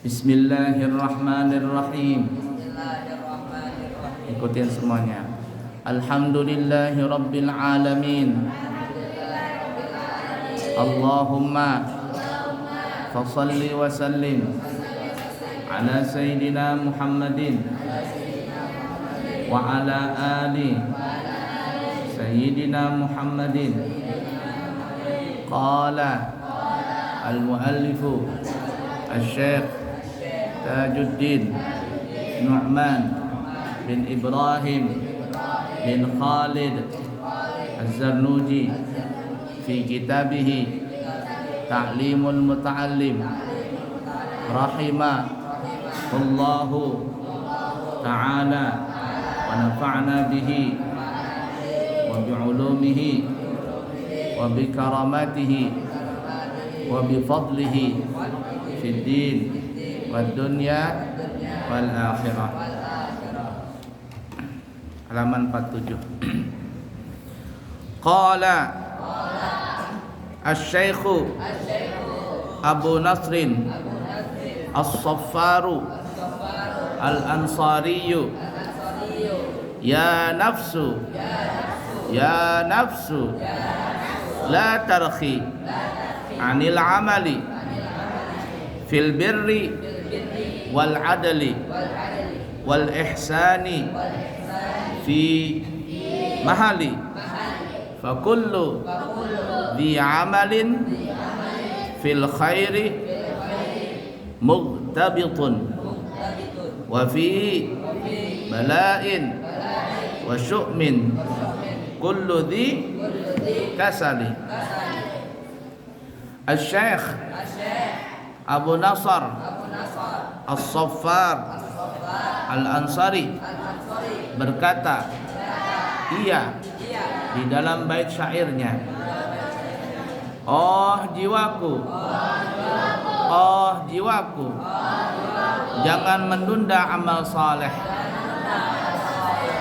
Bismillahirrahmanirrahim. Ikutin semuanya. Alhamdulillahi rabbil alamin. Allahumma fasalli wa sallim ala sayyidina Muhammadin wa ala ali sayyidina Muhammadin. Qala al-muallifu al-syekh Tajuddin Nu'man bin Ibrahim bin Khalid Az-Zarnuji fi kitabihi Ta'limul Muta'allim rahimahullahu ta'ala wa nafa'na bihi wa bi'ulumihi wa bikaramatihi wa bifadlihi fid din wad dunya wal akhirah. Halaman 47. Qala asy-syaikh Abu Nasrin As-Saffaru Al-Ansariyu ya nafsu la tarhi anil amali fil birri wal adli wal ihsani fi mahali fa kullu di amalin fil khairi mughtabitun wa fi bala'in wa syu'min kullu di kasali. Al-Syekh Abu Nasr As-Saffar Al-Ansari berkata, ia di dalam bait syairnya, oh jiwaku, jangan menunda amal saleh,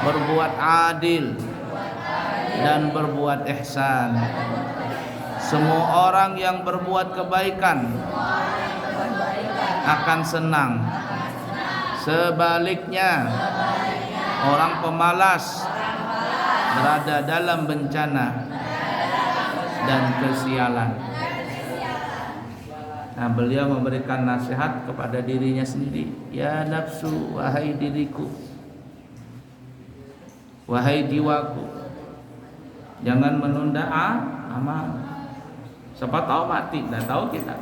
berbuat adil dan berbuat ihsan. Semua orang yang berbuat kebaikan akan senang. Sebaliknya, orang pemalas berada dalam bencana dan kesialan. Nah, beliau memberikan nasihat kepada dirinya sendiri. Ya nafsu, wahai diriku, wahai jiwaku, jangan menunda amal. Siapa tahu mati, tidak tahu kita.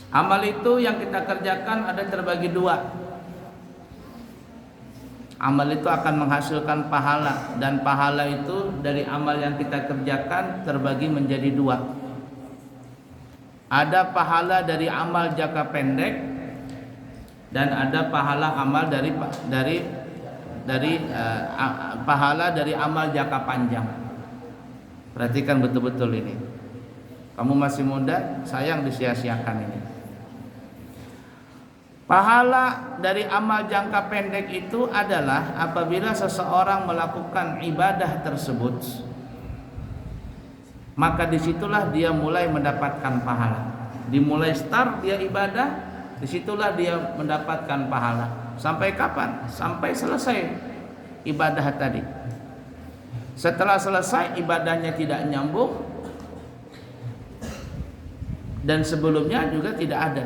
Amal itu yang kita kerjakan ada terbagi dua. Amal itu akan menghasilkan pahala, dan pahala itu dari amal yang kita kerjakan terbagi menjadi dua. Ada pahala dari amal jangka pendek dan ada pahala amal pahala dari amal jangka panjang. Perhatikan betul-betul ini. Kamu masih muda, sayang disia-siakan ini. Pahala dari amal jangka pendek itu adalah apabila seseorang melakukan ibadah tersebut, maka disitulah dia mulai mendapatkan pahala. Dimulai start dia ibadah, disitulah dia mendapatkan pahala. Sampai kapan? Sampai selesai ibadah tadi. Setelah selesai ibadahnya tidak nyambung, dan sebelumnya juga tidak ada.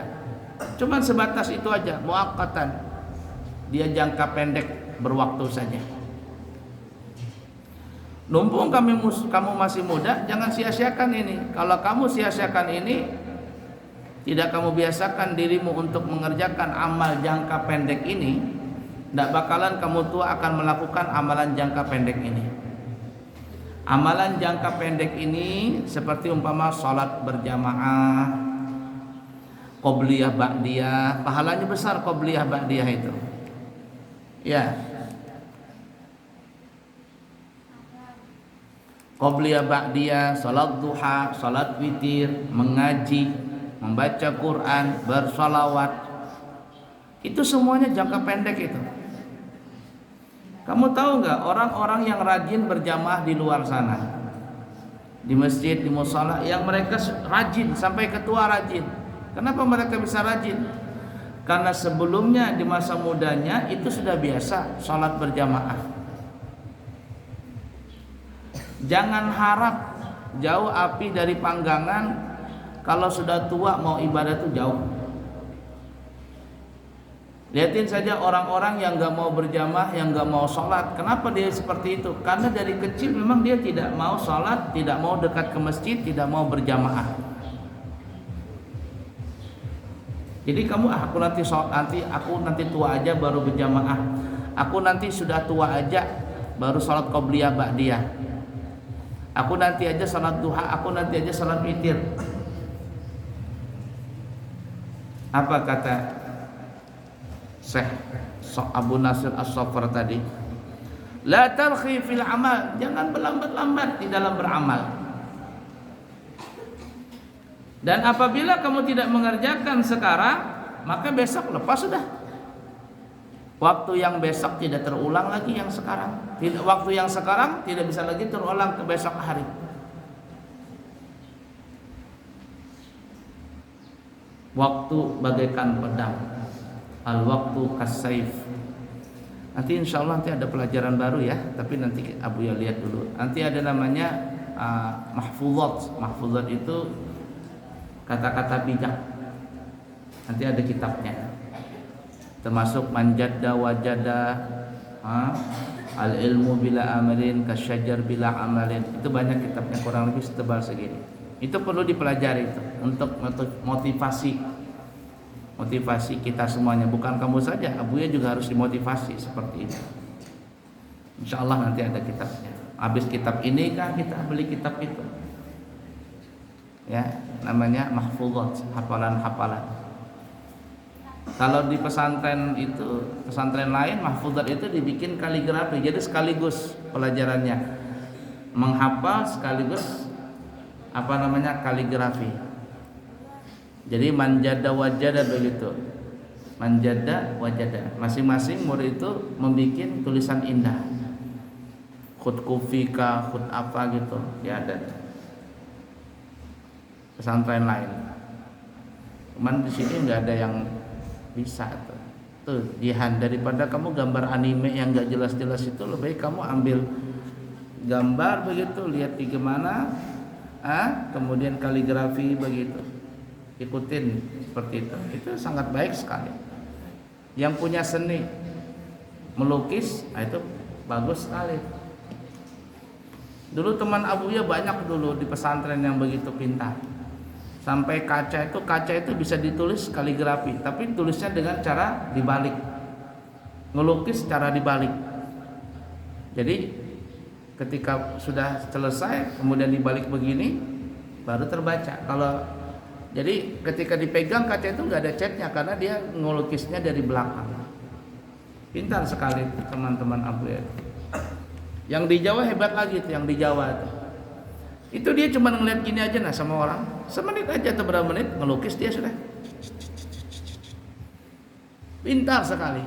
Cuman sebatas itu aja, muakkatan. Dia jangka pendek, berwaktu saja. Mumpung kamu masih muda, jangan sia-siakan ini. Kalau kamu sia-siakan ini, tidak kamu biasakan dirimu untuk mengerjakan amal jangka pendek ini, tidak bakalan kamu tua akan melakukan amalan jangka pendek ini. Amalan jangka pendek ini seperti umpama sholat berjamaah, qobliyah ba'diyah, pahalanya besar qobliyah ba'diyah itu. Ya. Qobliyah ba'diyah, salat duha, salat witir, mengaji, membaca Quran, bersalawat. Itu semuanya jangka pendek itu. Kamu tahu nggak orang-orang yang rajin berjamaah di luar sana, di masjid, di musala, yang mereka rajin sampai ketua rajin, Kenapa mereka bisa rajin? Karena sebelumnya di masa mudanya itu sudah biasa sholat berjamaah. Jangan harap jauh api dari panggangan. Kalau sudah tua mau ibadah itu jauh. Lihatin saja orang-orang yang gak mau berjamaah, yang gak mau sholat. Kenapa dia seperti itu? Karena dari kecil memang dia tidak mau sholat, tidak mau dekat ke masjid, tidak mau berjamaah. Jadi kamu aku nanti sholat, aku nanti tua aja baru berjamaah. Aku nanti sudah tua aja baru sholat qobliyah ba'diyah. Aku nanti aja sholat duha, aku nanti aja sholat witir. Apa kata Syekh Abu Nasir As-Saffar tadi? La tarkhi fil amal, jangan berlambat-lambat di dalam beramal. Dan apabila kamu tidak mengerjakan sekarang, maka besok lepas sudah. Waktu yang besok tidak terulang lagi yang sekarang. Waktu yang sekarang tidak bisa lagi terulang ke besok hari. Waktu bagaikan pedang, al waktu kasayf. Nanti insya Allah nanti ada pelajaran baru ya, tapi nanti Abu ya lihat dulu. Nanti ada namanya mahfuzat. Mahfuzat itu kata-kata bijak. Nanti ada kitabnya. Termasuk manjadda wajada, al ilmu bila amalin kasyajar bila amalin. Itu banyak kitabnya, kurang lebih setebal segini. Itu perlu dipelajari itu untuk motivasi kita semuanya, bukan kamu saja. Abuya juga harus dimotivasi seperti itu. Insya Allah nanti ada kitabnya. Habis kitab ini kan kita beli kitab itu. Ya, namanya mahfuzat, hafalan-hafalan. Kalau di pesantren itu, pesantren lain mahfuzat itu dibikin kaligrafi, jadi sekaligus pelajarannya menghafal sekaligus kaligrafi. Jadi manjada wajada begitu. Manjada wajada. Masing-masing murid itu membuat tulisan indah. Khut kufika, khut apa gitu. Ya ada. Pesantren lain. Cuman di sini nggak ada yang bisa tuh. Jihan, daripada kamu gambar anime yang nggak jelas-jelas itu, lebih baik kamu ambil gambar begitu, lihat di gimana. Kemudian kaligrafi begitu, ikutin seperti itu sangat baik sekali. Yang punya seni melukis itu bagus sekali. Dulu teman Abuya banyak dulu di pesantren yang begitu pintar, sampai kaca itu bisa ditulis kaligrafi, tapi tulisnya dengan cara dibalik, ngelukis cara dibalik. Jadi ketika sudah selesai kemudian dibalik begini baru terbaca. Jadi ketika dipegang kaca itu nggak ada catnya karena dia ngelukisnya dari belakang. Pintar sekali teman-teman Abu ya. Yang di Jawa hebat lagi tuh, yang di Jawa itu dia cuma ngeliat gini aja sama orang, semenit aja atau berapa menit ngelukis dia sudah. Pintar sekali.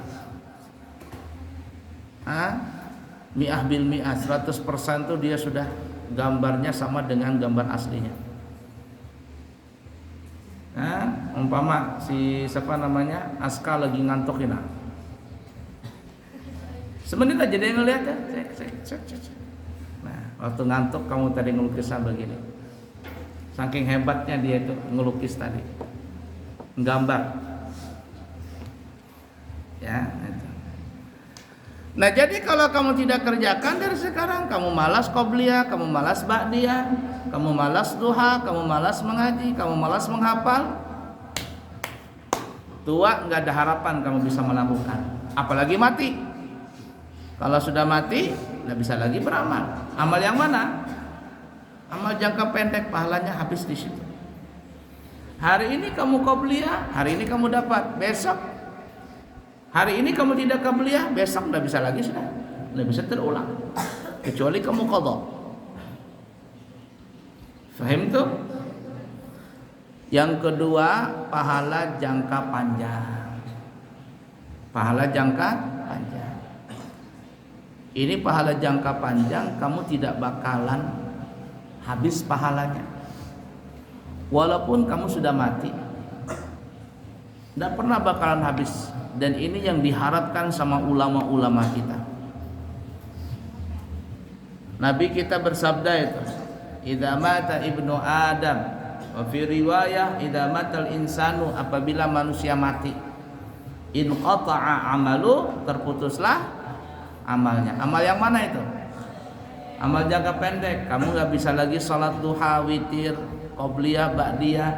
Mi'ah bil mi'ah, 100% tuh dia sudah gambarnya sama dengan gambar aslinya. Umpama si Aska lagi ngantuk ini. Semenit aja dia ngeliat ya. Nah, waktu ngantuk kamu tadi ngelukisan begini. Saking hebatnya dia itu ngelukis tadi. Gambar. Ya, itu. Nah, jadi kalau kamu tidak kerjakan dari sekarang, kamu malas qobliyah, kamu malas ba'diyah, kamu malas duha, kamu malas mengaji, kamu malas menghafal, tua nggak ada harapan kamu bisa melakukan, apalagi mati. Kalau sudah mati nggak bisa lagi beramal. Amal yang mana? Amal jangka pendek, pahalanya habis di situ. Hari ini kamu qobliyah, hari ini kamu dapat, besok hari ini kamu tidak qobliyah, besok tidak bisa lagi, sudah tidak bisa terulang kecuali kamu qadha. Fahim tuh? Yang kedua, pahala jangka panjang. Pahala jangka panjang. Ini pahala jangka panjang, kamu tidak bakalan habis pahalanya. Walaupun kamu sudah mati, Tidak pernah bakalan habis. Dan ini yang diharapkan sama ulama-ulama kita. Nabi kita bersabda itu, idza mata ibnu Adam, wa fi riwayah idza matal insanu, apabila manusia mati, in qata'a amalu, terputuslah amalnya. Amal yang mana itu? Amal jangka pendek. Kamu nggak bisa lagi sholat duha, witir, qobliyah, ba'diyah,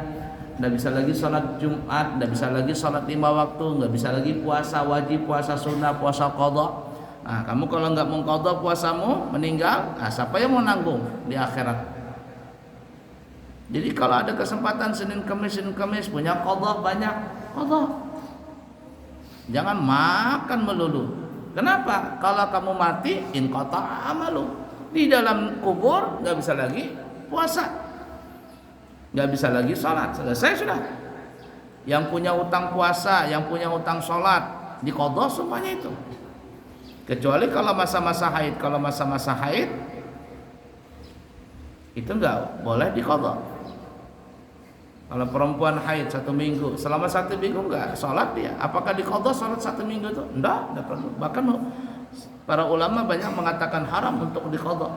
nggak bisa lagi sholat Jumat, nggak bisa lagi sholat 5 waktu, nggak bisa lagi puasa wajib, puasa sunnah, puasa qadha. Nah, kamu kalau nggak mengqadha puasamu, meninggal, nah, siapa yang mau nanggung di akhirat? Jadi kalau ada kesempatan Senin Kamis punya qadha, banyak qadha. Jangan makan melulu. Kenapa? Kalau kamu mati, in qata'a amalu, di dalam kubur nggak bisa lagi puasa, nggak bisa lagi sholat, selesai sudah. Yang punya utang puasa, yang punya utang sholat, diqadha semuanya itu. Kecuali kalau masa-masa haid. Kalau masa-masa haid itu nggak boleh diqadha. Kalau perempuan haid 1 minggu, selama 1 minggu nggak sholat dia, apakah diqadha sholat 1 minggu itu? Enggak perlu. Bahkan para ulama banyak mengatakan haram untuk diqadha.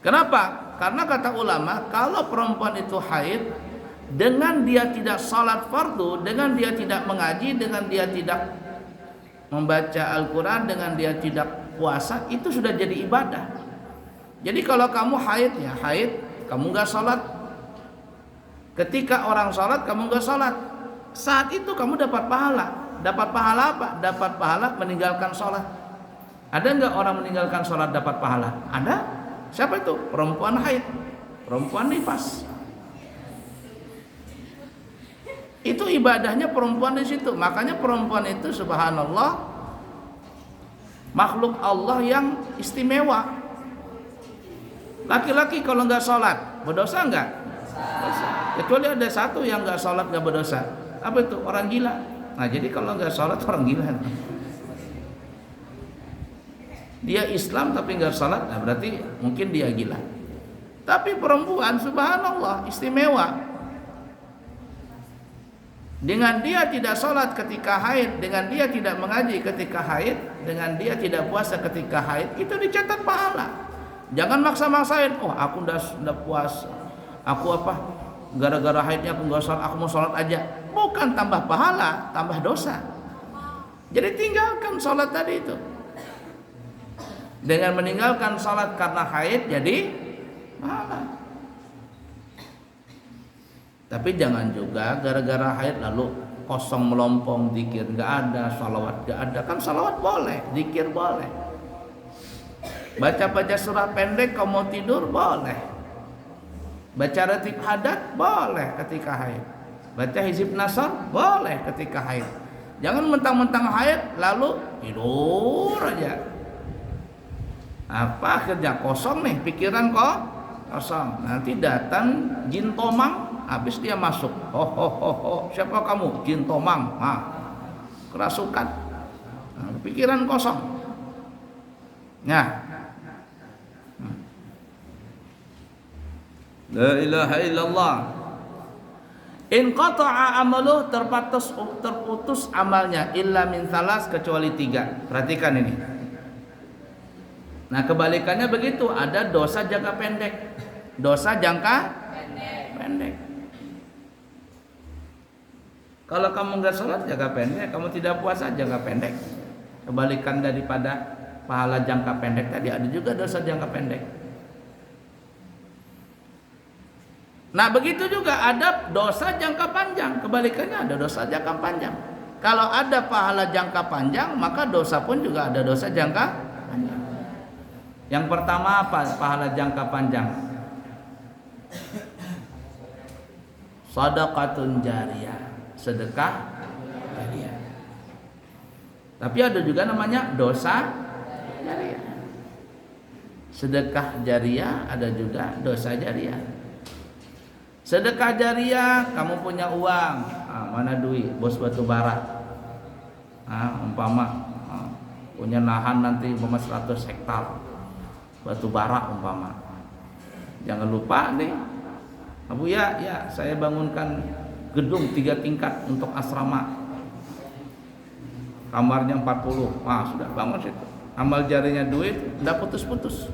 Kenapa? Karena kata ulama, kalau perempuan itu haid, dengan dia tidak sholat fardu, dengan dia tidak mengaji, dengan dia tidak membaca Al-Quran, dengan dia tidak puasa, itu sudah jadi ibadah. Jadi kalau kamu haid, ya haid, kamu nggak sholat. Ketika orang sholat, kamu nggak sholat, saat itu kamu dapat pahala. Dapat pahala apa? Dapat pahala meninggalkan sholat. Ada nggak orang meninggalkan sholat dapat pahala? Ada. Siapa itu? Perempuan haid, perempuan nifas. Itu ibadahnya perempuan di situ. Makanya perempuan itu subhanallah makhluk Allah yang istimewa. Laki-laki kalau nggak sholat berdosa nggak? Dosa. Kecuali ada satu yang nggak sholat nggak berdosa. Apa itu? Orang gila. Nah jadi kalau nggak sholat orang gila. Dia Islam tapi nggak sholat, nah berarti mungkin dia gila. Tapi perempuan subhanallah istimewa. Dengan dia tidak sholat ketika haid, dengan dia tidak mengaji ketika haid, dengan dia tidak puasa ketika haid, itu dicatat pahala. Jangan maksa-maksain, oh aku udah puasa, aku apa, gara-gara haidnya aku nggak sholat, aku mau sholat aja. Bukan tambah pahala, tambah dosa. Jadi tinggalkan sholat tadi itu. Dengan meninggalkan sholat karena haid, jadi pahala. Tapi jangan juga gara-gara haid lalu kosong melompong, zikir nggak ada, salawat nggak ada. Kan salawat boleh, zikir boleh, baca surah pendek kalau mau tidur boleh, baca ratib hadat boleh ketika haid, baca hizib nasr boleh ketika haid. Jangan mentang-mentang haid lalu tidur aja. Apa akhirnya? Kosong nih pikiran kok kosong. Nanti datang jin tomang, habis dia masuk. Siapa kamu? Jin tomang. Nah, kerasukan. Nah, pikiran kosong. Nah. La ilaha illallah. In qata'a amaluh, terputus amalnya, illa min thalas, kecuali 3. Perhatikan ini. Nah, kebalikannya begitu, ada dosa jangka pendek. Dosa jangka pendek. Kalau kamu nggak sholat jangka pendek, kamu tidak puasa jangka pendek. Kebalikan daripada pahala jangka pendek tadi, ada juga dosa jangka pendek. Nah begitu juga ada dosa jangka panjang. Kebalikannya ada dosa jangka panjang. Kalau ada pahala jangka panjang, maka dosa pun juga ada dosa jangka panjang. Yang pertama apa pahala jangka panjang? Shadaqatun jariyah, sedekah jariyah. Tapi ada juga namanya dosa jariyah. Sedekah jariyah, ada juga dosa jariyah. Sedekah jariyah, kamu punya uang, mana duit, bos batu bara, umpama punya lahan nanti umpama 100 hektar batu bara umpama. Jangan lupa nih, Abu ya saya bangunkan gedung 3 tingkat untuk asrama, kamarnya 40. Wah, sudah bangun situ. Amal jarinya duit, udah putus-putus.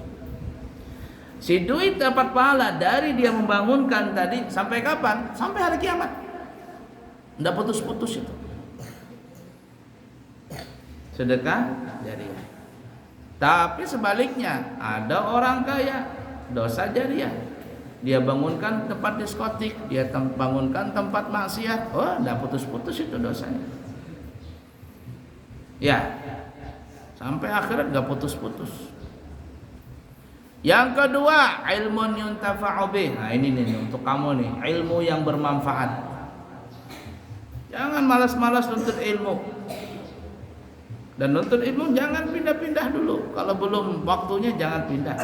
Si duit dapat pahala dari dia membangunkan tadi sampai kapan? Sampai hari kiamat. Udah putus-putus itu. Sedekah jariah. Tapi sebaliknya, ada orang kaya, dosa jariah. Dia bangunkan tempat diskotik, dia bangunkan tempat maksiat. Oh, udah putus-putus itu dosanya. Ya, sampai akhirat gak putus-putus. Yang kedua, ilmun yuntafa'u bih. Nah, ini nih untuk kamu nih, ilmu yang bermanfaat. Jangan malas-malas nuntut ilmu. Dan nuntut ilmu jangan pindah-pindah dulu. Kalau belum waktunya jangan pindah.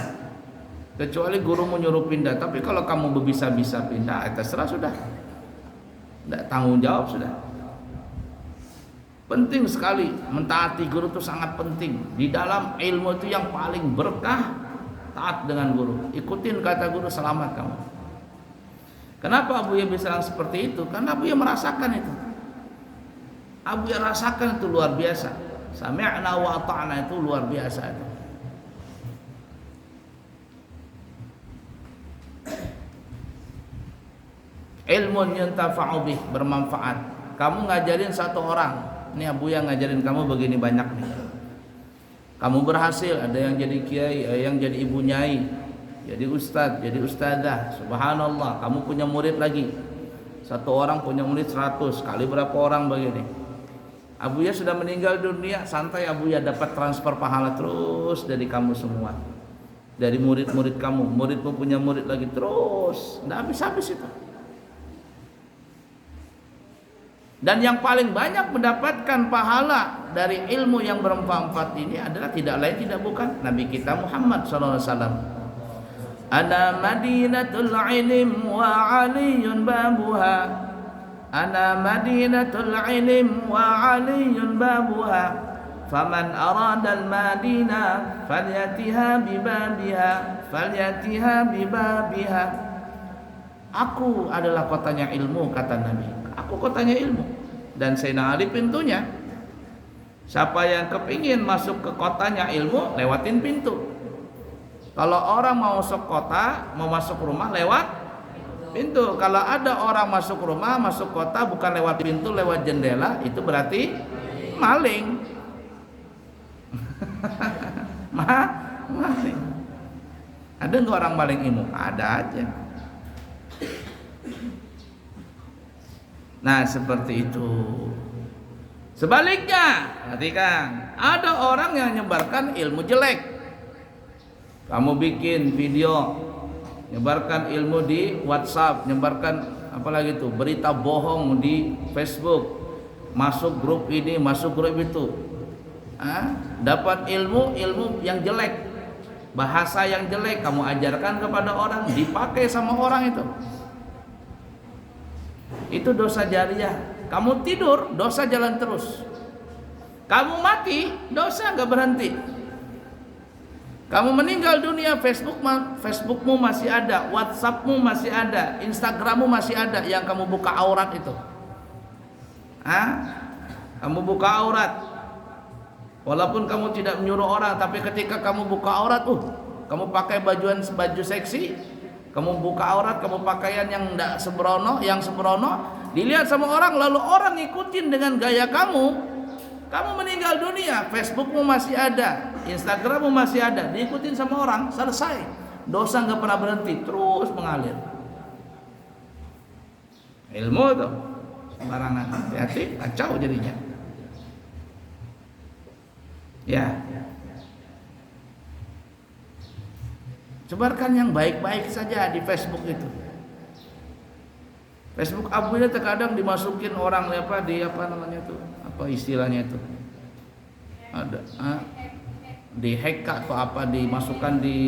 Kecuali guru menyuruh pindah. Tapi kalau kamu bisa-bisa pindah, terserah sudah. Tidak tanggung jawab sudah. Penting sekali mentaati guru itu sangat penting. Di dalam ilmu itu yang paling berkah taat dengan guru. Ikutin kata guru, selamat kamu. Kenapa Abu Ya bisa seperti itu? Karena Abu Ya merasakan itu. Abu Ya rasakan itu luar biasa. Sami'na wa ata'na itu luar biasa itu. Ilmun yuntafa'u bih, bermanfaat. Kamu ngajarin satu orang. Ini Abu Ya ngajarin kamu begini banyak nih. Kamu berhasil, ada yang jadi kiai, ada yang jadi ibu nyai, jadi ustadz, jadi ustadzah. Subhanallah, kamu punya murid lagi. Satu orang punya murid 100, kali berapa orang begini. Abu Ya sudah meninggal dunia, santai Abu Ya dapat transfer pahala terus dari kamu semua. Dari murid-murid kamu, muridmu punya murid lagi terus, tidak habis-habis itu. Dan yang paling banyak mendapatkan pahala dari ilmu yang bermanfaat ini adalah tidak lain tidak bukan Nabi kita Muhammad sallallahu alaihi wasallam. Ana madinatul ilm wa aliyun babuha. Ana madinatul ilm wa aliyun babuha. Faman arada al-madinah falyatiha bibabiha falyatiha bibabiha. Aku adalah kotanya ilmu, kata Nabi. Aku kotanya ilmu dan Sayyidina Ali pintunya. Siapa yang kepingin masuk ke kotanya ilmu, lewatin pintu. Kalau orang mau masuk kota, mau masuk rumah, lewat pintu. Kalau ada orang masuk rumah, masuk kota bukan lewat pintu, lewat jendela, itu berarti maling. Maling. Ada nggak orang maling ilmu? Ada aja. Nah, seperti itu. Sebaliknya, perhatikan, ada orang yang menyebarkan ilmu jelek. Kamu bikin video, nyebarkan ilmu di WhatsApp, nyebarkan apalagi itu, berita bohong di Facebook, masuk grup ini, masuk grup itu. Dapat ilmu yang jelek, bahasa yang jelek kamu ajarkan kepada orang, dipakai sama orang itu. Itu dosa jariah. Kamu tidur, dosa jalan terus. Kamu mati, dosa nggak berhenti. Kamu meninggal dunia, Facebookmu masih ada, WhatsAppmu masih ada, Instagrammu masih ada, yang kamu buka aurat itu. Kamu buka aurat. Walaupun kamu tidak menyuruh orang, tapi ketika kamu buka aurat, kamu pakai baju seksi, kamu buka aurat, kamu pakaian yang tidak sembrono, yang sembrono, dilihat sama orang, lalu orang ngikutin dengan gaya kamu. Kamu meninggal dunia, Facebookmu masih ada, Instagrammu masih ada, diikutin sama orang, selesai. Dosa nggak pernah berhenti, terus mengalir. Ilmu itu sembarangan, hati-hati, kacau jadinya. Ya. Sebarkan yang baik-baik saja di Facebook itu. Facebook Abu ini terkadang dimasukin orang apa istilahnya itu? Ada dihack atau apa, dimasukkan di,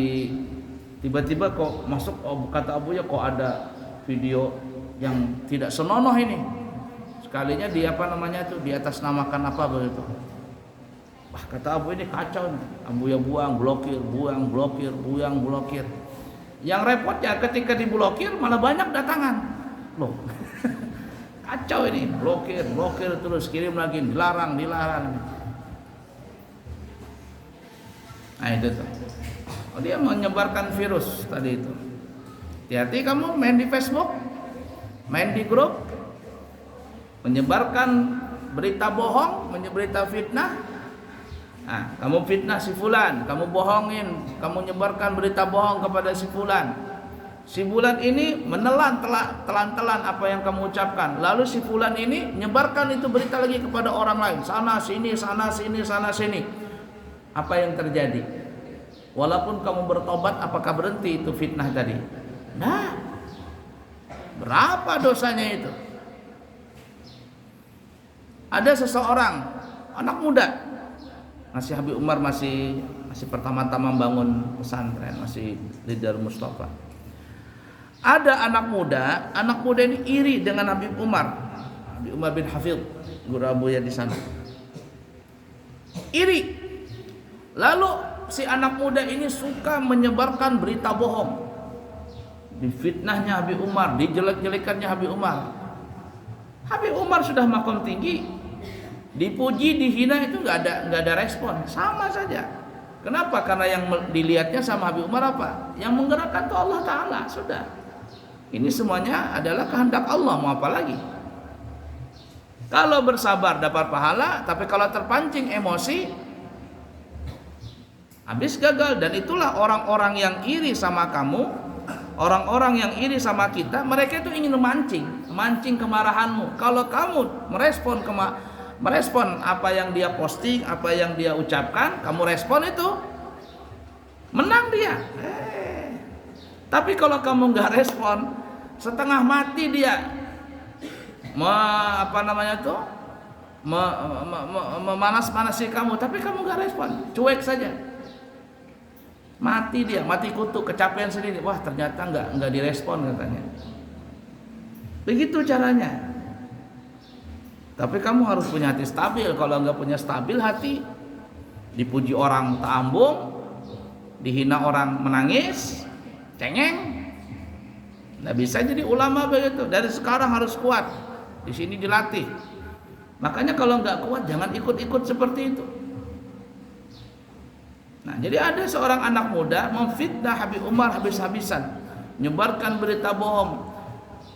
tiba-tiba kok masuk, kata Abu ya kok ada video yang tidak senonoh ini. Sekalinya di di atas namakan apa begitu. Wah, kata Abu ini kacau nih. Abu ya buang, blokir. Yang repotnya ketika diblokir malah banyak datangan. Loh. Kacau ini, blokir terus, kirim lagi, dilarang. Nah itu tuh. Oh, dia menyebarkan virus tadi itu. Hati-hati kamu main di Facebook, main di grup, menyebarkan berita bohong, berita fitnah. Nah, kamu fitnah si fulan, kamu bohongin, kamu nyebarkan berita bohong kepada si fulan. Si fulan ini menelan telan apa yang kamu ucapkan. Lalu si fulan ini nyebarkan itu berita lagi kepada orang lain. Sana sini. Apa yang terjadi? Walaupun kamu bertobat, apakah berhenti itu fitnah tadi? Nah, berapa dosanya itu? Ada seseorang anak muda, masih Habib Umar masih pertama-tama bangun pesantren, masih leader Mustafa. Ada anak muda ini iri dengan Habib Umar bin Hafidh, guru Abuya di sana. Iri. Lalu si anak muda ini suka menyebarkan berita bohong. Difitnahnya Habib Umar, dijelek-jelekannya Habib Umar. Habib Umar sudah makom tinggi, dipuji, dihina itu nggak ada respon, sama saja. Kenapa? Karena yang dilihatnya sama Habib Umar apa? Yang menggerakkan itu Allah Ta'ala, sudah. Ini semuanya adalah kehendak Allah, mau apa lagi? Kalau bersabar dapat pahala, tapi kalau terpancing emosi, habis gagal. Dan itulah orang-orang yang iri sama kamu, orang-orang yang iri sama kita, mereka itu ingin memancing kemarahanmu. Kalau kamu merespon apa yang dia posting, apa yang dia ucapkan, kamu respon itu, menang dia. Tapi kalau kamu nggak respon, setengah mati dia, memanas-manasi kamu, tapi kamu nggak respon, cuek saja, mati dia, mati kutu, kecapean sendiri. Wah, ternyata nggak direspon katanya. Begitu caranya. Tapi kamu harus punya hati stabil. Kalau nggak punya stabil hati, dipuji orang ta'ambung, dihina orang menangis, cengeng. Nggak bisa jadi ulama begitu. Dari sekarang harus kuat. Di sini dilatih. Makanya kalau nggak kuat jangan ikut-ikut seperti itu. Nah, jadi ada seorang anak muda memfitnah Habib Umar habis-habisan, nyebarkan berita bohong.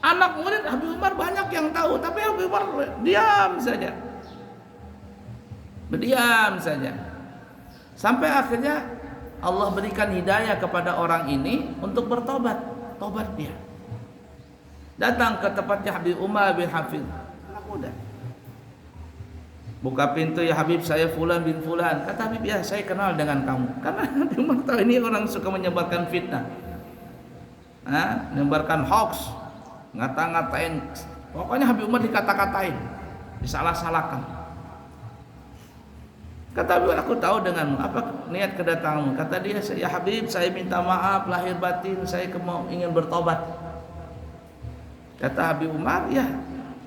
Anak murid Habib Umar banyak yang tahu, tapi Habib Umar diam saja. Berdiam saja. Sampai akhirnya Allah berikan hidayah kepada orang ini untuk bertobat. Tobat dia. Datang ke tempatnya Habib Umar bin Hafidh. Anak muda. Buka pintu, ya Habib, saya Fulan bin Fulan. Kata Habib, ya saya kenal dengan kamu. Karena Habib Umar tahu ini orang suka menyebarkan fitnah. Menyebarkan hoax. Ngata-ngatain, pokoknya Habib Umar dikata-katain, disalah-salahkan. Kata Habib, aku tahu denganmu, apa niat kedatanganmu? Kata dia, ya Habib, saya minta maaf lahir batin, saya ingin bertobat. Kata Habib Umar, ya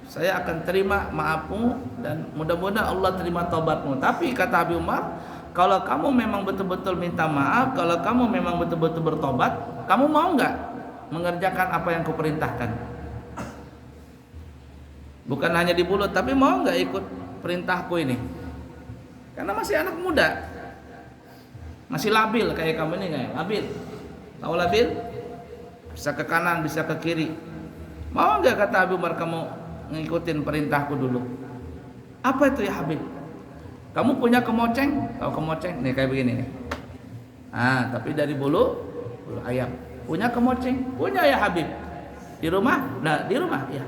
saya akan terima maafmu dan mudah-mudahan Allah terima tobatmu. Tapi kata Habib Umar, kalau kamu memang betul-betul minta maaf, kalau kamu memang betul-betul bertobat, kamu mau nggak mengerjakan apa yang kuperintahkan? Bukan hanya di mulut, tapi mau nggak ikut perintahku ini? Karena masih anak muda, masih labil kayak kamu ini, kayak labil. Tahu labil? Bisa ke kanan, bisa ke kiri. Mau nggak kata Habib Umar kamu ngikutin perintahku dulu? Apa itu ya Habib? Kamu punya kemoceng? Tahu kemoceng? Nih kayak begini nih. Tapi dari bulu ayam. Punya kemoceng? Punya ya Habib. Di rumah? Nah, di rumah ya.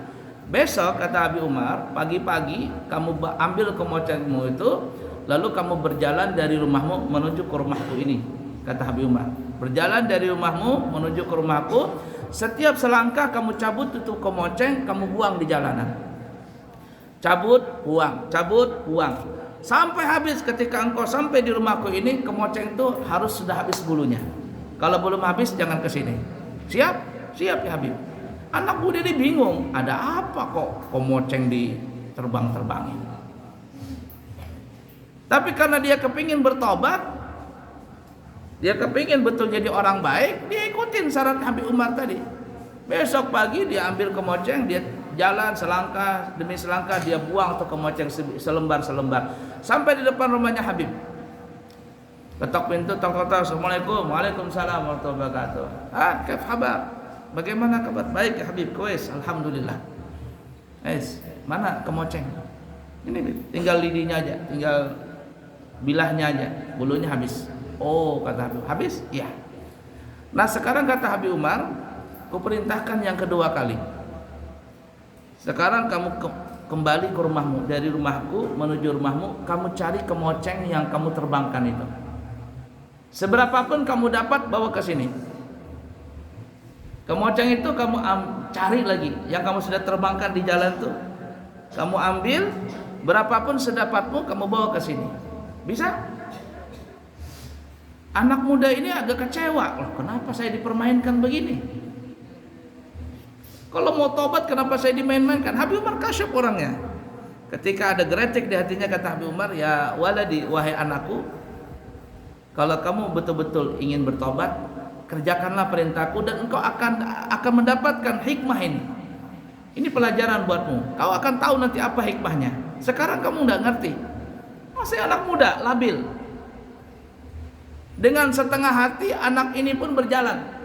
Besok kata Habib Umar, pagi-pagi kamu ambil kemocengmu itu, lalu kamu berjalan dari rumahmu menuju ke rumahku ini. Kata Habib Umar, berjalan dari rumahmu menuju ke rumahku, setiap selangkah kamu cabut itu kemoceng, kamu buang di jalanan. Cabut, buang. Sampai habis. Ketika engkau sampai di rumahku ini, kemoceng itu harus sudah habis bulunya. Kalau belum habis jangan ke sini. Siap? Siap ya Habib. Anak muda ini bingung, ada apa kok kemoceng diterbang-terbangin. Tapi karena dia kepingin bertobat, dia kepingin betul jadi orang baik, dia ikutin syarat Habib Umar tadi. Besok pagi dia ambil kemoceng, dia jalan selangkah demi selangkah dia buang tuh kemoceng selembar-selembar sampai di depan rumahnya Habib. Ketok pintu, tok. Assalamualaikum. Waalaikumsalam warahmatullahi wabarakatuh. Kaif habar? Bagaimana kabar? Baik ya Habib, kuis, alhamdulillah. Mana kemoceng? Ini tinggal lidinya aja, tinggal bilahnya aja, bulunya habis. Oh, kata Habib, habis? Iya. Nah sekarang kata Habib Umar, kuperintahkan yang kedua kali. Sekarang kamu kembali ke rumahmu, dari rumahku menuju rumahmu, kamu cari kemoceng yang kamu terbangkan itu. Seberapapun kamu dapat, bawa ke sini. Kemoceng itu kamu cari lagi, yang kamu sudah terbangkan di jalan tuh, kamu ambil, berapapun sedapatmu kamu bawa ke sini. Bisa? Anak muda ini agak kecewa, loh kenapa saya dipermainkan begini? Kalau mau tobat kenapa saya dimain-mainkan? Habib Umar kasyaf orangnya. Ketika ada geretik di hatinya, kata Habib Umar, ya waladi, wahai anakku, kalau kamu betul-betul ingin bertobat, kerjakanlah perintahku dan engkau akan mendapatkan hikmah ini. Ini pelajaran buatmu. Kau akan tahu nanti apa hikmahnya. Sekarang kamu nggak ngerti. Masih anak muda, labil. Dengan setengah hati anak ini pun berjalan.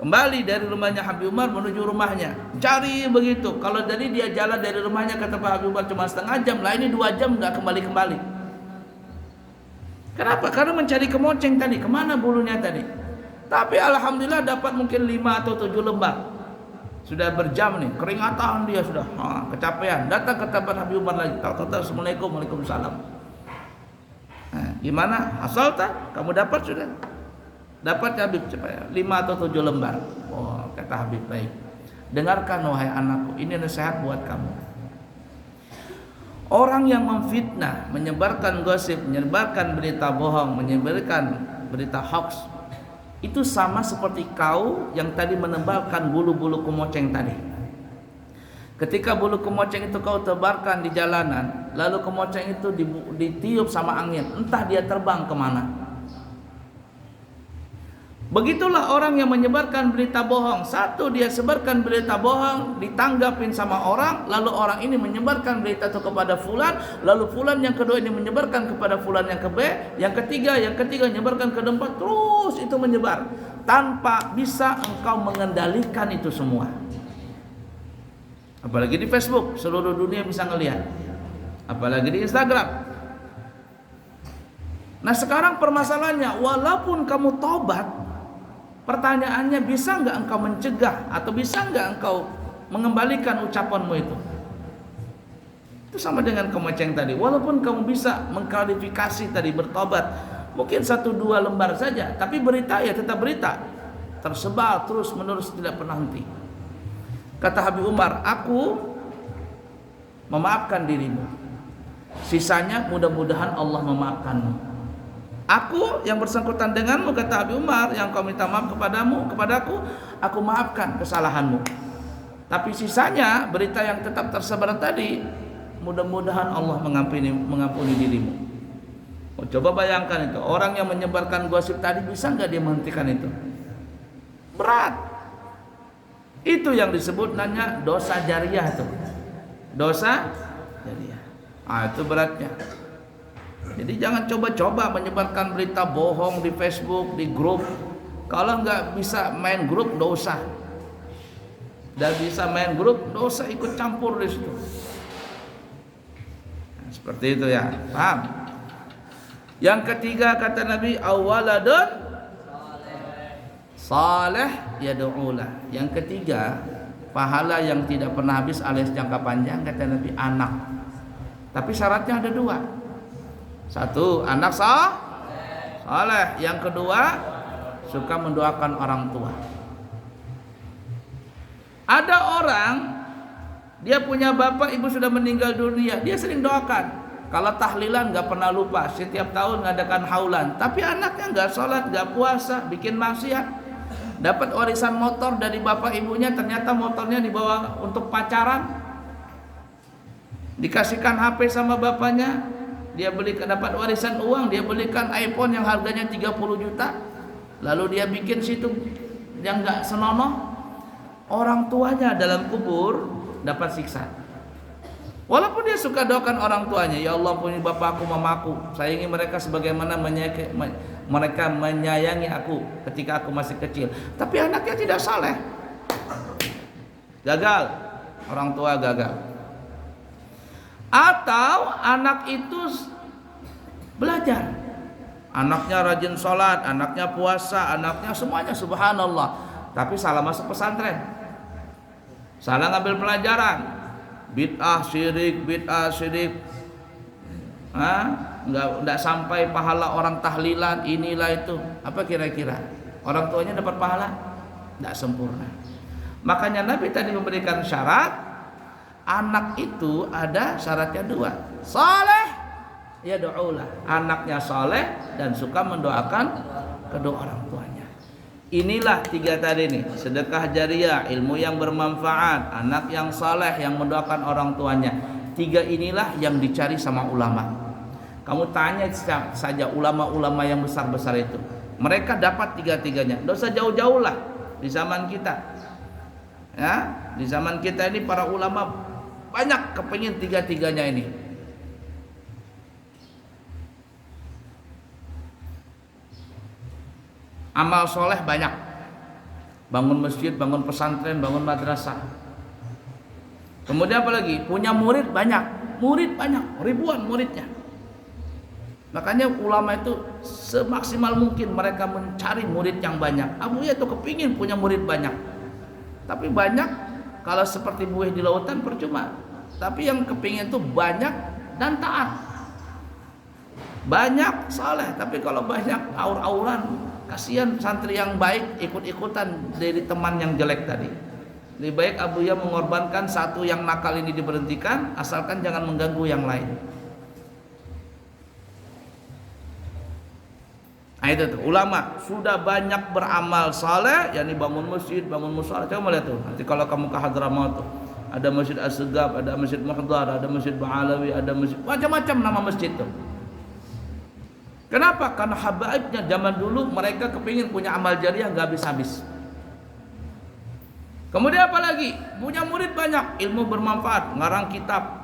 Kembali dari rumahnya Habib Umar menuju rumahnya. Cari begitu. Kalau jadi dia jalan dari rumahnya, kata Pak Habib Umar, cuma setengah jam. Lah ini 2 jam nggak kembali-kembali. Kenapa? Karena mencari kemoceng tadi. Kemana bulunya tadi? Tapi alhamdulillah dapat mungkin 5 atau 7 lembar. Sudah berjam nih, keringatan dia sudah, kecapean. Datang ke tempat Habib Umar lagi. Assalamualaikum, waalaikumsalam. Nah, gimana? Asal tak? Kamu dapat sudah? Dapat Habib, 5 atau 7 lembar. Oh, kata Habib, baik. Dengarkan wahai anakku, ini nasihat buat kamu. Orang yang memfitnah, menyebarkan gosip, menyebarkan berita bohong, menyebarkan berita hoax, itu sama seperti kau yang tadi menebalkan bulu-bulu kemoceng tadi. Ketika bulu kemoceng itu kau tebarkan di jalanan, lalu kemoceng itu ditiup sama angin, entah dia terbang kemana. Begitulah orang yang menyebarkan berita bohong. Satu, dia sebarkan berita bohong, ditanggapin sama orang, lalu orang ini menyebarkan berita itu kepada fulan, lalu fulan yang kedua ini menyebarkan kepada fulan yang ketiga menyebarkan ke tempat, terus itu menyebar tanpa bisa engkau mengendalikan itu semua. Apalagi di Facebook, seluruh dunia bisa ngelihat. Apalagi di Instagram. Nah sekarang permasalahannya, walaupun kamu tobat, pertanyaannya, bisa nggak engkau mencegah atau bisa nggak engkau mengembalikan ucapanmu itu? Itu sama dengan kemoceng tadi. Walaupun kamu bisa mengklarifikasi tadi, bertobat, mungkin 1-2 lembar saja, tapi berita ya tetap berita, tersebar terus menerus tidak pernah henti. Kata Habib Umar, aku memaafkan dirimu, sisanya mudah-mudahan Allah memaafkanmu. Aku yang bersangkutan denganmu, kata Habib Umar, yang kau minta maaf kepadaku, aku maafkan kesalahanmu. Tapi sisanya berita yang tetap tersebar tadi, mudah-mudahan Allah mengampuni dirimu. Oh, coba bayangkan itu, orang yang menyebarkan gosip tadi, bisa nggak dia menghentikan itu? Berat. Itu yang disebut nanya dosa jariah tuh. Dosa jariah. Itu beratnya. Jadi jangan coba-coba menyebarkan berita bohong di Facebook, di grup. Kalau nggak bisa main grup, dosa. Dan bisa main grup, dosa ikut campur di situ. Nah, seperti itu ya, paham? Yang ketiga kata Nabi, awaladun saleh yad'ulah. Yang ketiga, pahala yang tidak pernah habis alias jangka panjang, kata Nabi, anak. Tapi syaratnya ada 2. 1, anak saleh. Yang kedua, suka mendoakan orang tua. Ada orang, dia punya bapak ibu sudah meninggal dunia, dia sering doakan. Kalau tahlilan nggak pernah lupa, setiap tahun ngadakan haulan. Tapi anaknya nggak sholat, nggak puasa, bikin maksiat. Dapat warisan motor dari bapak ibunya, ternyata motornya dibawa untuk pacaran. Dikasihkan HP sama bapaknya, dia dapat warisan uang, dia belikan iPhone yang harganya 30 juta. Lalu dia bikin situ yang nggak senonoh. Orang tuanya dalam kubur dapat siksa. Walaupun dia suka doakan orang tuanya, ya Allah punya bapakku, mamaku, sayangi mereka sebagaimana mereka menyayangi aku ketika aku masih kecil. Tapi anaknya tidak saleh, gagal, orang tua gagal. Atau anak itu belajar, anaknya rajin sholat, anaknya puasa, anaknya semuanya subhanallah, tapi salah masuk pesantren, salah ngambil pelajaran, bid'ah syirik, nggak sampai pahala orang tahlilan, inilah itu. Apa kira-kira orang tuanya dapat pahala? Nggak sempurna. Makanya Nabi tadi memberikan syarat, anak itu ada syaratnya 2, saleh ya do'ulah, anaknya saleh dan suka mendoakan kedua orang tuanya. Inilah 3 tadi nih, sedekah jariah, ilmu yang bermanfaat, anak yang saleh yang mendoakan orang tuanya. 3 inilah yang dicari sama ulama. Kamu tanya saja ulama-ulama yang besar-besar itu, mereka dapat 3-tiganya. Tidak usah jauh-jauh lah di zaman kita. Ya, di zaman kita ini para ulama banyak kepingin 3-tiganya ini. Amal soleh banyak, bangun masjid, bangun pesantren, bangun madrasah. Kemudian apa lagi? Punya murid banyak, ribuan muridnya. Makanya ulama itu semaksimal mungkin mereka mencari murid yang banyak. Abu Yahya itu kepingin punya murid banyak, tapi banyak kalau seperti buih di lautan percuma. Tapi yang kepingin itu banyak dan taat, banyak saleh. Tapi kalau banyak aur-auran, kasihan santri yang baik ikut-ikutan dari teman yang jelek tadi. Lebih baik Abu Yahya mengorbankan satu yang nakal ini diberhentikan, asalkan jangan mengganggu yang lain. Nah itu tuh, ulama sudah banyak beramal saleh, yakni bangun masjid, bangun mushola. Coba lihat tuh, nanti kalau kamu ke Hadramaut tuh, ada Masjid As-Segaf, ada Masjid Muhdar, ada Masjid Ba'alawi, ada masjid macam-macam nama masjid tuh. Kenapa? Karena habaibnya zaman dulu mereka kepingin punya amal jariah nggak habis-habis. Kemudian apa lagi? Punya murid banyak, ilmu bermanfaat, ngarang kitab,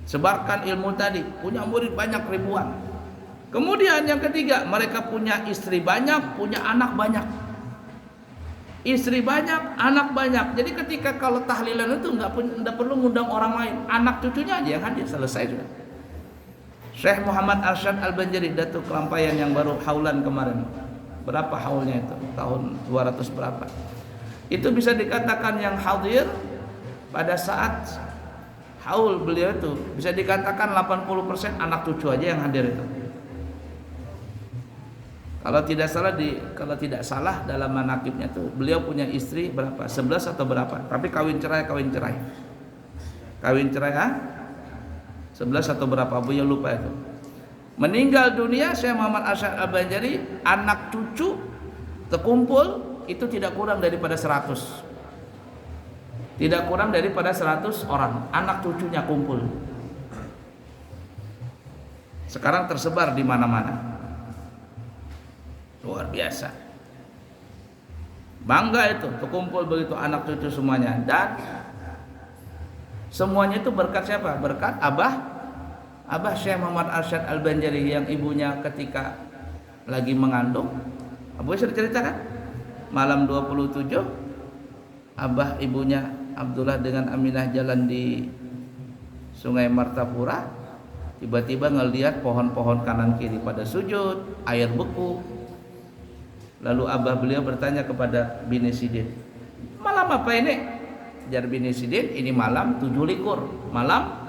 sebarkan ilmu tadi, punya murid banyak ribuan. Kemudian yang ketiga, mereka punya istri banyak, punya anak banyak. Istri banyak, anak banyak. Jadi ketika kalau tahlilan itu nggak perlu ngundang orang lain, anak cucunya aja yang hadir, selesai sudah. Syekh Muhammad Arsyad Al-Banjari, Datuk Kelampayan yang baru haulan kemarin. Berapa haulnya itu? Tahun 200 berapa? Itu bisa dikatakan yang hadir pada saat haul beliau itu bisa dikatakan 80% anak cucu aja yang hadir itu. Kalau tidak salah dalam manaqibnya tuh beliau punya istri berapa? 11 atau berapa? Tapi kawin cerai. Kawin cerai 11 atau berapa, Abu ya lupa itu. Meninggal dunia Syekh Muhammad Arsyad Al-Banjari, anak cucu terkumpul itu tidak kurang daripada 100. Tidak kurang daripada 100 orang, anak cucunya kumpul. Sekarang tersebar di mana-mana. Luar biasa. Bangga itu, terkumpul begitu anak cucu semuanya. Dan semuanya itu berkat siapa? Berkat Abah Syekh Muhammad Arsyad Al-Banjari yang ibunya ketika lagi mengandung. Abu sudah ceritakan malam 27 Abah ibunya Abdullah dengan Aminah jalan di Sungai Martapura, tiba-tiba ngelihat pohon-pohon kanan kiri pada sujud, air beku. Lalu Abah beliau bertanya kepada Bini Sidin, malam apa ini? Jar Bini Sidin, ini malam 7 likur, malam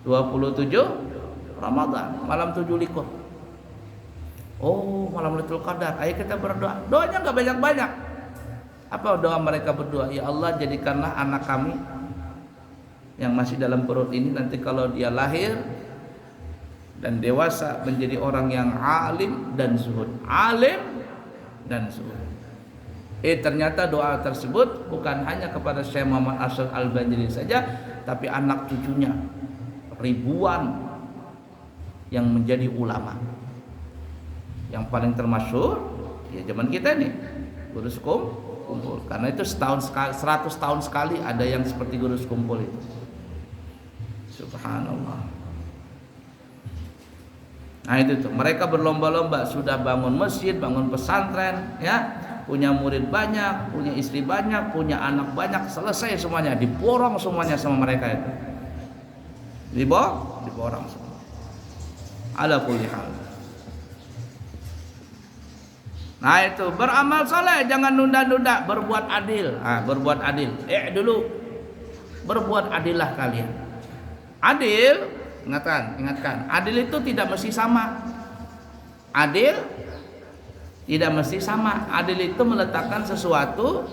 27 Ramadan, malam 7 likur. Oh, malam Lailatul Qadar. Ayo kita berdoa. Doanya enggak banyak-banyak. Apa doa mereka berdua? Ya Allah, jadikanlah anak kami yang masih dalam perut ini nanti kalau dia lahir dan dewasa menjadi orang yang alim dan zuhud. Alim dan zuhud. Ternyata doa tersebut bukan hanya kepada Syekh Muhammad Arsyad Al-Banjari saja, tapi anak cucunya ribuan yang menjadi ulama. Yang paling termasyhur ya zaman kita nih, Guru Sukum kumpul. Karena itu setahun sekali, 100 tahun sekali ada yang seperti guru kumpul itu. Subhanallah. Nah itu tuh, mereka berlomba-lomba sudah bangun masjid, bangun pesantren, ya, punya murid banyak, punya istri banyak, punya anak banyak, selesai semuanya, diborong semuanya sama mereka itu. Diborong semua. Ala kulli hal. Nah itu, beramal soleh, jangan nunda-nunda, berbuat adil. Berbuat adil. Dulu berbuat adillah kalian. Adil, ingatkan, adil itu tidak mesti sama. Adil tidak mesti sama. Adil itu meletakkan sesuatu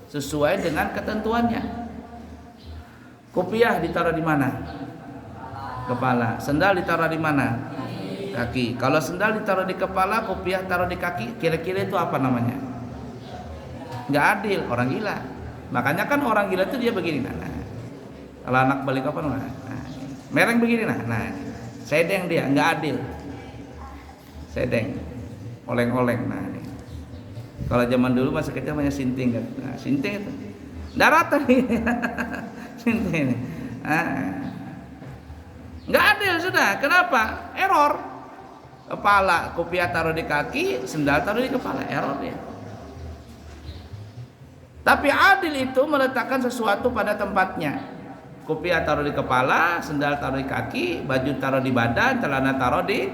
sesuai dengan ketentuannya. Kopiah ditaruh di mana? Kepala. Sendal ditaruh di mana? Kaki. Kalau sendal ditaruh di kepala, kopiah taruh di kaki, kira-kira itu apa namanya? Nggak adil, orang gila. Makanya kan orang gila itu dia begini. Kalau anak balik apa mereng begini sedeng dia, nggak adil. Sedeng, oleng-oleng. Ini. Kalau zaman dulu masih kecil namanya sinting kan. Sinting itu. Daratan nih. Sinting. Nggak adil sudah. Kenapa? Error. Kepala, kopiah taruh di kaki, sendal taruh di kepala, error dia. Tapi adil itu meletakkan sesuatu pada tempatnya. Kopiah taruh di kepala, sendal taruh di kaki, baju taruh di badan, celana taruh di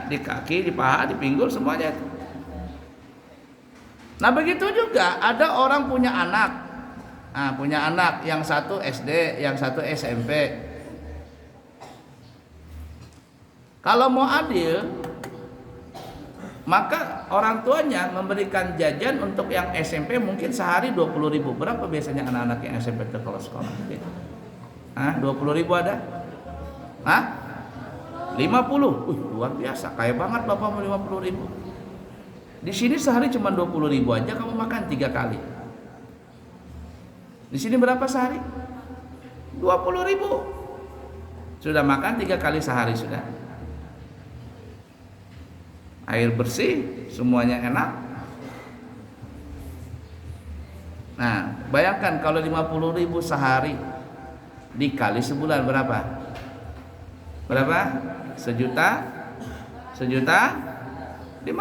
kaki, di paha, di pinggul, semuanya itu. Nah begitu juga ada orang punya anak. Punya anak, yang satu SD, yang satu SMP. Kalau mau adil, maka orang tuanya memberikan jajan untuk yang SMP mungkin sehari 20.000. Berapa biasanya anak-anak yang SMP itu kalau sekolah? 20.000 ada? 50? Luar biasa, kaya banget bapak mau 50.000. Di sini sehari cuma 20.000 aja kamu makan 3 kali. Di sini berapa sehari? 20.000. Sudah makan 3 kali sehari sudah. Air bersih, semuanya enak. Nah, bayangkan kalau 50.000 sehari dikali sebulan berapa? Berapa? 1.500.000.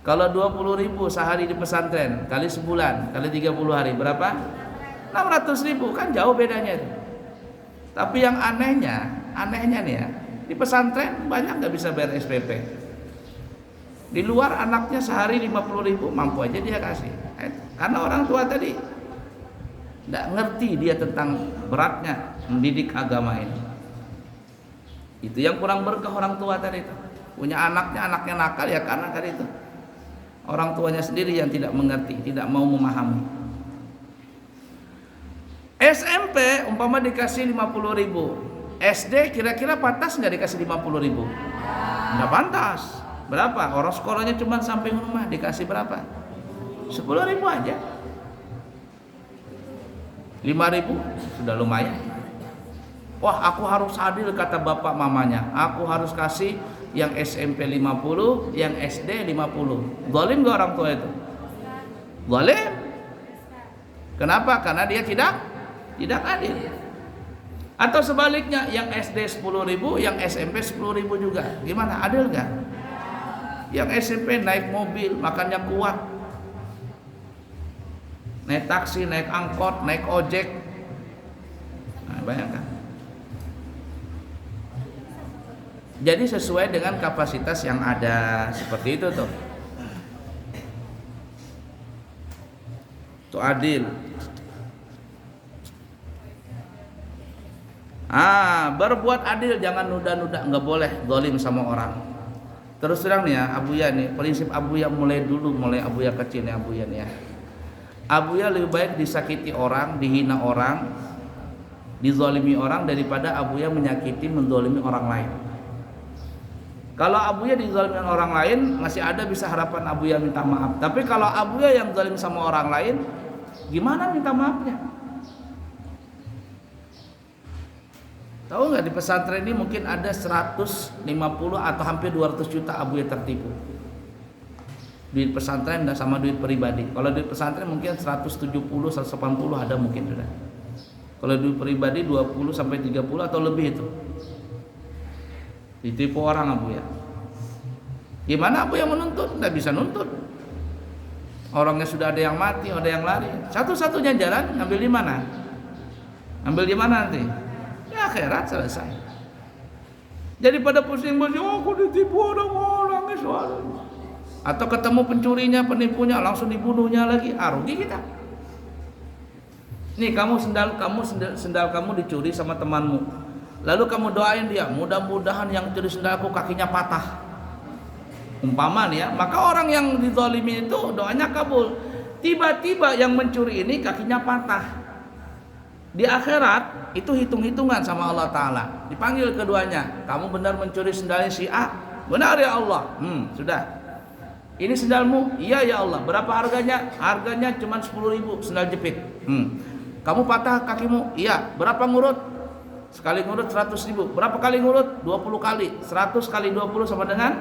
Kalau 20.000 sehari di pesantren kali sebulan kali 30 hari berapa? 600.000, kan jauh bedanya. Tapi yang anehnya nih ya, di pesantren banyak nggak bisa bayar SPP. Di luar anaknya sehari 50.000 mampu aja dia kasih. Karena orang tua tadi nggak ngerti dia tentang beratnya mendidik agama ini. Itu yang kurang berkah orang tua tadi itu. Punya anaknya nakal ya karena tadi itu. Orang tuanya sendiri yang tidak mengerti, tidak mau memahami. SMP umpama dikasih 50.000. SD kira-kira pantas nggak dikasih 50.000? Nggak pantas. Berapa? Orang sekolahnya cuma sampai rumah dikasih berapa? 10.000 aja. 5.000 sudah lumayan. Wah, aku harus adil kata bapak mamanya. Aku harus kasih yang SMP 50, yang SD 50. Zalim nggak orang tua itu? Zalim. Kenapa? Karena dia tidak adil. Atau sebaliknya, yang SD 10.000, yang SMP 10.000 juga. Gimana? Adil nggak? Yang SMP naik mobil, makannya kuat. Naik taksi, naik angkot, naik ojek. Nah, bayangkan. Jadi sesuai dengan kapasitas yang ada, seperti itu tuh. Itu adil. Berbuat adil, jangan nuda-nuda, nggak boleh zalim sama orang. Terus terang nih ya, Abuya nih, prinsip Abuya mulai Abuya kecil nih Abuya nih ya. Abuya lebih baik disakiti orang, dihina orang, dizalimi orang daripada Abuya menyakiti, menzalimi orang lain. Kalau Abuya dizalimi orang lain masih ada bisa harapan Abuya minta maaf. Tapi kalau Abuya yang zalim sama orang lain, gimana minta maafnya? Tahu nggak di pesantren ini mungkin ada 150 atau hampir 200 juta Abuya tertipu. Duit pesantren dan sama duit pribadi. Kalau duit pesantren mungkin 170 180 ada mungkin sudah. Kalau duit pribadi 20 sampai 30 atau lebih itu. Ditipu orang Abu ya. Gimana Abu yang menuntut? Nggak bisa nuntut. Orangnya sudah ada yang mati, ada yang lari. Satu-satunya jalan ngambil di mana? Ngambil di mana nanti? Ya akhirat selesai. Jadi pada pusing-pusing, oh aku ditipu orang soalnya. Atau ketemu pencurinya, penipunya, langsung dibunuhnya lagi. Rugi kita. Nih sendal kamu dicuri sama temanmu. Lalu kamu doain dia, mudah-mudahan yang curi sendalku kakinya patah. Umpama nih ya, maka orang yang dizalimi itu doanya kabul. Tiba-tiba yang mencuri ini kakinya patah. Di akhirat itu hitung-hitungan sama Allah Ta'ala. Dipanggil keduanya, kamu benar mencuri sendalnya si A? Benar ya Allah. Sudah. Ini sendalmu? Iya ya Allah. Berapa harganya? Harganya cuma 10.000 sendal jepit. Kamu patah kakimu? Iya. Berapa ngurut? Sekali ngurut 100.000. Berapa kali ngurut? 20 kali. 100 kali 20 sama dengan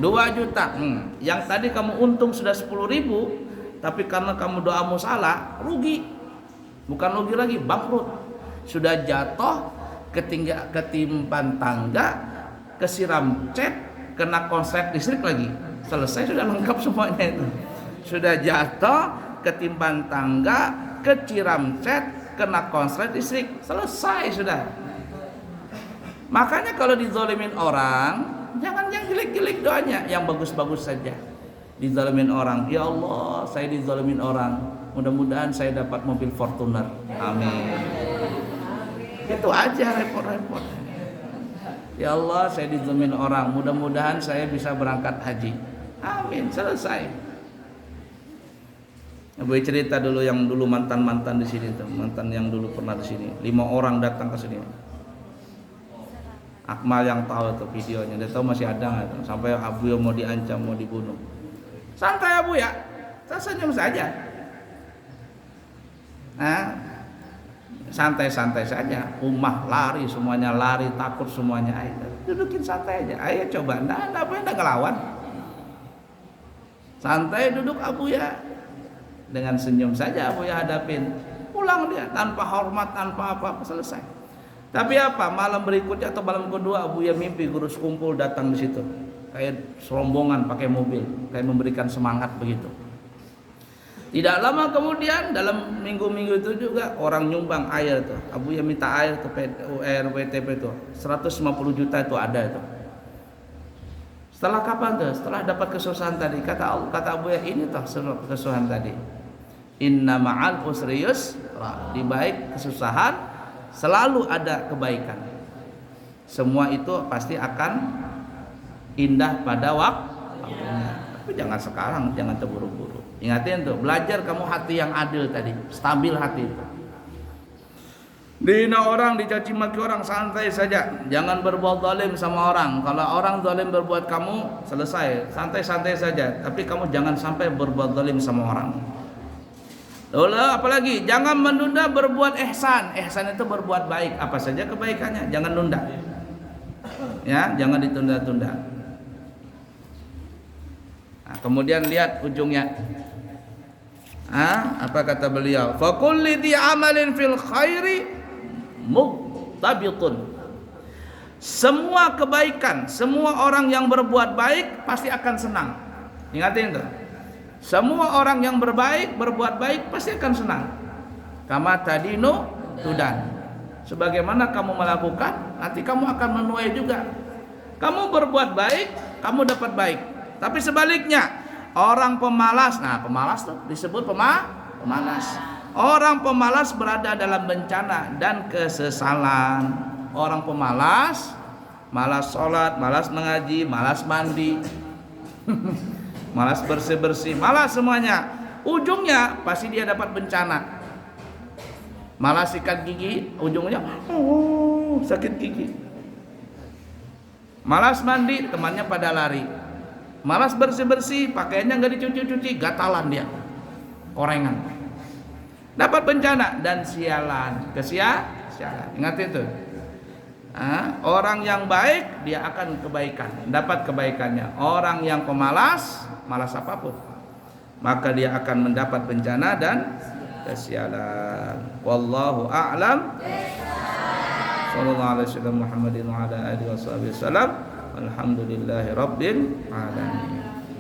2 juta. Yang tadi kamu untung sudah 10.000, tapi karena kamu doamu salah, rugi. Bukan rugi lagi, bangkrut. Sudah jatuh, ketimpan tangga, kesiram cat, kena konslet listrik lagi. Selesai, sudah lengkap semuanya itu. Sudah jatuh, ketimpan tangga, keciram cat, kena konslet listrik. Selesai sudah. Makanya kalau dizalimin orang, jangan yang jelek-jelek doanya, yang bagus-bagus saja. Dizalimin orang, ya Allah saya dizalimin orang, mudah-mudahan saya dapat mobil Fortuner, amin. Itu aja repot-repot. Ya Allah saya dizalimin orang, mudah-mudahan saya bisa berangkat haji, amin, selesai. Abu cerita dulu yang dulu mantan di sini tuh, mantan yang dulu pernah di sini, 5 orang datang ke sini. Akmal yang tahu itu videonya, dia tahu masih ada nggak? Sampai Abu yang mau diancam, mau dibunuh. Santai Abu ya, senyum saja. Santai-santai saja. Ummah lari, semuanya lari, takut semuanya. Ayo, dudukin santai aja. Ayo coba, apa yang ngelawan? Santai duduk Abu ya, dengan senyum saja Abu ya hadapin. Pulang dia tanpa hormat, tanpa apa-apa, selesai. Tapi apa, malam berikutnya atau malam kedua Abu ya mimpi guru sekumpul datang di situ, kayak serombongan pakai mobil, kayak memberikan semangat begitu. Tidak lama kemudian dalam minggu-minggu itu juga orang nyumbang air tuh. Abu ya minta air ke WTP itu 150 juta itu ada itu. Setelah kapan tuh? Setelah dapat kesusahan tadi, kata Abu ya ini tuh kesusahan tadi. Inna ma'al usri yusra, di baik kesusahan selalu ada kebaikan. Semua itu pasti akan indah pada waktunya. Tapi jangan sekarang, jangan terburu-buru. Ingatin tuh, belajar kamu hati yang adil tadi, stabil hati itu. Dihina orang, dicaci maki orang, santai saja. Jangan berbuat zalim sama orang. Kalau orang zalim berbuat kamu, selesai, santai-santai saja. Tapi kamu jangan sampai berbuat zalim sama orang. Lalu apalagi jangan menunda berbuat ihsan. Ihsan itu berbuat baik, apa saja kebaikannya, jangan nunda. Ya, jangan ditunda-tunda. Nah, kemudian lihat ujungnya. Apa kata beliau? Fa kulli di amalin fil khairi muqtabitun. Semua kebaikan, semua orang yang berbuat baik pasti akan senang. Ingatin tuh. Semua orang yang berbuat baik pasti akan senang. Kama tadinu tudan. Sebagaimana kamu melakukan, nanti kamu akan menuai juga. Kamu berbuat baik, kamu dapat baik. Tapi sebaliknya, orang pemalas, nah pemalas tuh disebut pemalas. Orang pemalas berada dalam bencana dan kesesalan. Orang pemalas, malas sholat, malas mengaji, malas mandi. Malas bersih-bersih, malas semuanya. Ujungnya pasti dia dapat bencana. Malas sikat gigi, ujungnya sakit gigi. Malas mandi, temannya pada lari. Malas bersih-bersih, pakaiannya nggak dicuci-cuci, gatalan dia, korengan. Dapat bencana dan sialan, kesialan. Ingat itu. Orang yang baik dia akan kebaikan, dapat kebaikannya. Orang yang pemalas malas apapun, maka dia akan mendapat bencana dan kesialan. Wallahu a'lam. Sallallahu alaihi wasallam Muhammadin wa ala alihi wasallam. Alhamdulillahi rabbil alamin.